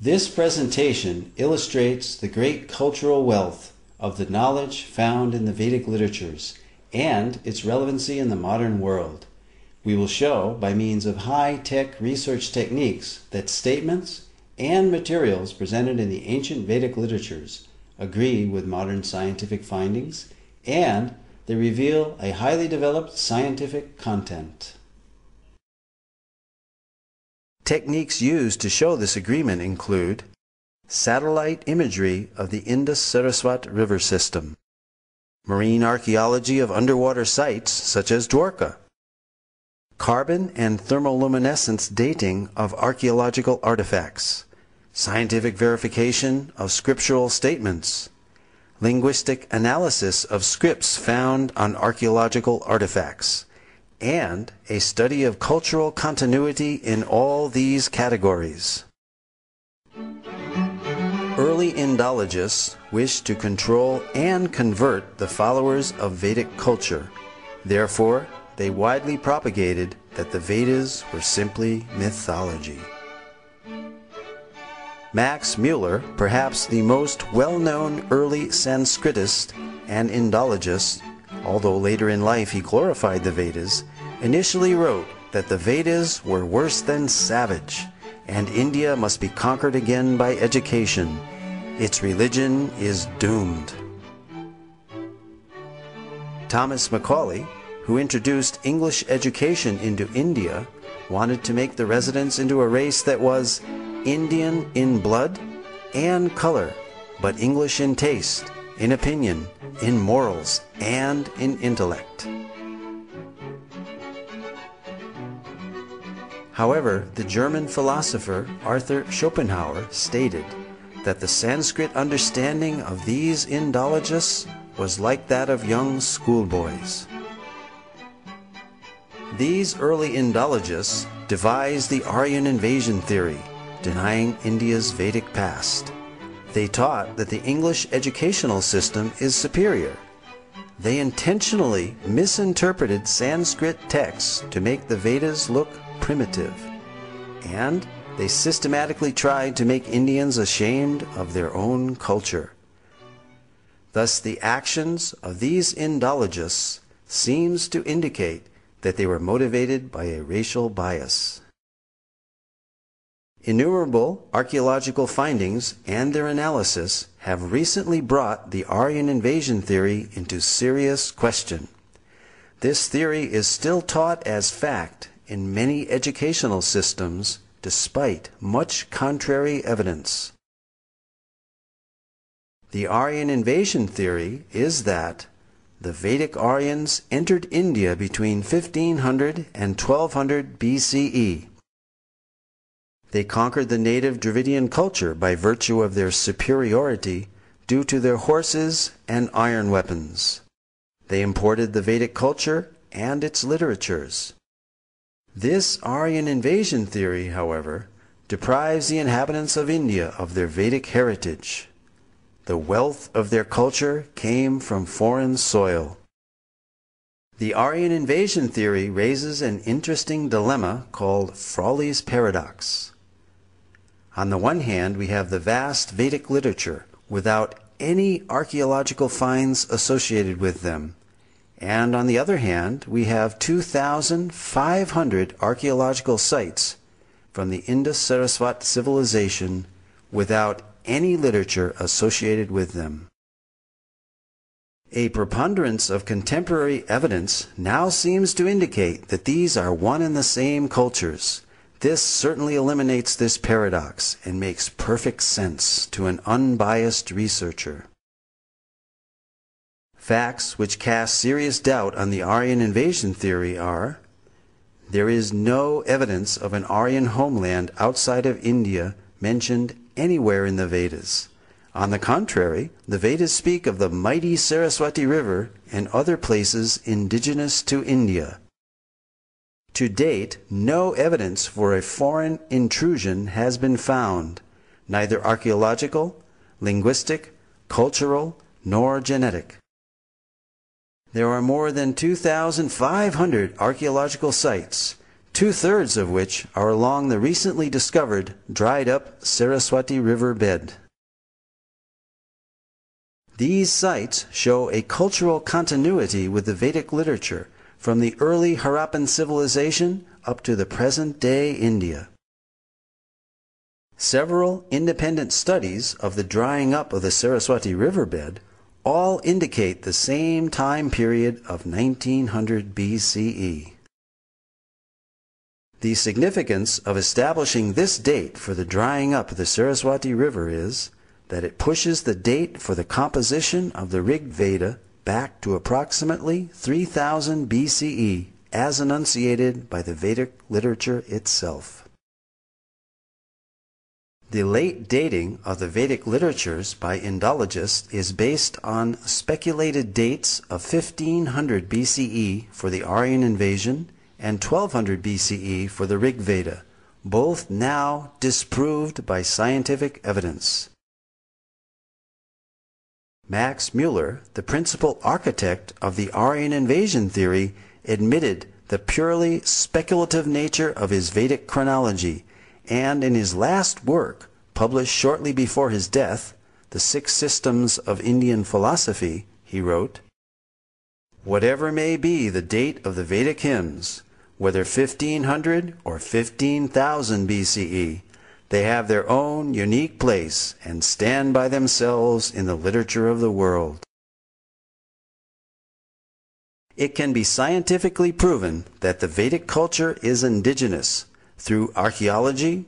This presentation illustrates the great cultural wealth of the knowledge found in the Vedic literatures and its relevancy in the modern world. We will show, by means of high-tech research techniques, that statements and materials presented in the ancient Vedic literatures agree with modern scientific findings, and they reveal a highly developed scientific content. Techniques used to show this agreement include satellite imagery of the Indus-Saraswat river system, marine archaeology of underwater sites such as Dwarka, carbon and thermoluminescence dating of archaeological artifacts, scientific verification of scriptural statements, linguistic analysis of scripts found on archaeological artifacts, and a study of cultural continuity in all these categories. Early Indologists wished to control and convert the followers of Vedic culture. Therefore, they widely propagated that the Vedas were simply mythology. Max Muller, perhaps the most well-known early Sanskritist and Indologist, although later in life he glorified the Vedas, initially wrote that the Vedas were worse than savage, and India must be conquered again by education. Its religion is doomed. Thomas Macaulay, who introduced English education into India, wanted to make the residents into a race that was Indian in blood and color, but English in taste, in opinion, in morals, and in intellect. However, the German philosopher Arthur Schopenhauer stated that the Sanskrit understanding of these Indologists was like that of young schoolboys. These early Indologists devised the Aryan invasion theory, denying India's Vedic past. They taught that the English educational system is superior. They intentionally misinterpreted Sanskrit texts to make the Vedas look primitive, and they systematically tried to make Indians ashamed of their own culture. Thus, the actions of these Indologists seems to indicate that they were motivated by a racial bias. Innumerable archaeological findings and their analysis have recently brought the Aryan invasion theory into serious question. This theory is still taught as fact in many educational systems, despite much contrary evidence. The Aryan invasion theory is that the Vedic Aryans entered India between 1500 and 1200 BCE. They conquered the native Dravidian culture by virtue of their superiority due to their horses and iron weapons. They imported the Vedic culture and its literatures. This Aryan invasion theory, however, deprives the inhabitants of India of their Vedic heritage. The wealth of their culture came from foreign soil. The Aryan invasion theory raises an interesting dilemma called Frawley's paradox. On the one hand, we have the vast Vedic literature without any archaeological finds associated with them. And on the other hand, we have 2,500 archaeological sites from the Indus-Saraswat civilization without any literature associated with them. A preponderance of contemporary evidence now seems to indicate that these are one and the same cultures. This certainly eliminates this paradox and makes perfect sense to an unbiased researcher. Facts which cast serious doubt on the Aryan invasion theory are: there is no evidence of an Aryan homeland outside of India mentioned anywhere in the Vedas. On the contrary, the Vedas speak of the mighty Saraswati River and other places indigenous to India. To date, no evidence for a foreign intrusion has been found, neither archaeological, linguistic, cultural, nor genetic. There are more than 2,500 archaeological sites, 2/3 of which are along the recently discovered dried-up Saraswati River bed. These sites show a cultural continuity with the Vedic literature from the early Harappan civilization up to the present-day India. Several independent studies of the drying up of the Saraswati riverbed all indicate the same time period of 1900 BCE. The significance of establishing this date for the drying up of the Saraswati River is that it pushes the date for the composition of the Rig Veda back to approximately 3000 BCE as enunciated by the Vedic literature itself. The late dating of the Vedic literatures by Indologists is based on speculated dates of 1500 BCE for the Aryan invasion and 1200 BCE for the Rig Veda, both now disproved by scientific evidence. Max Muller, the principal architect of the Aryan invasion theory, admitted the purely speculative nature of his Vedic chronology, and in his last work, published shortly before his death, The Six Systems of Indian Philosophy, he wrote, "Whatever may be the date of the Vedic hymns, whether 1500 or 15,000 BCE, they have their own unique place and stand by themselves in the literature of the world." It can be scientifically proven that the Vedic culture is indigenous through archaeology,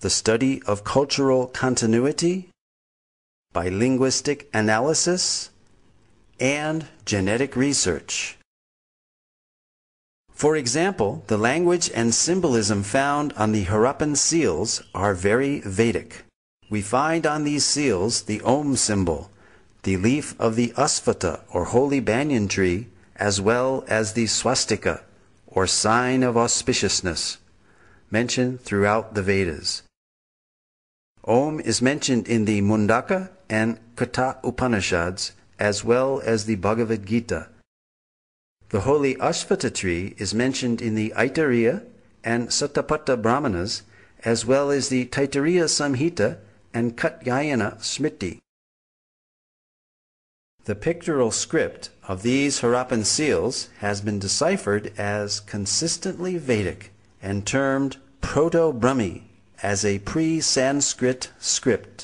the study of cultural continuity, by linguistic analysis, and genetic research. For example, the language and symbolism found on the Harappan seals are very Vedic. We find on these seals the Om symbol, the leaf of the Asvata or holy banyan tree, as well as the swastika or sign of auspiciousness, mentioned throughout the Vedas. Om is mentioned in the Mundaka and Katha Upanishads, as well as the Bhagavad Gita. The holy Ashvata tree is mentioned in the Aitareya and Satapatha Brahmanas, as well as the Taittiriya Samhita and Katyayana Smriti. The pictorial script of these Harappan seals has been deciphered as consistently Vedic and termed Proto-Brahmi as a pre-Sanskrit script.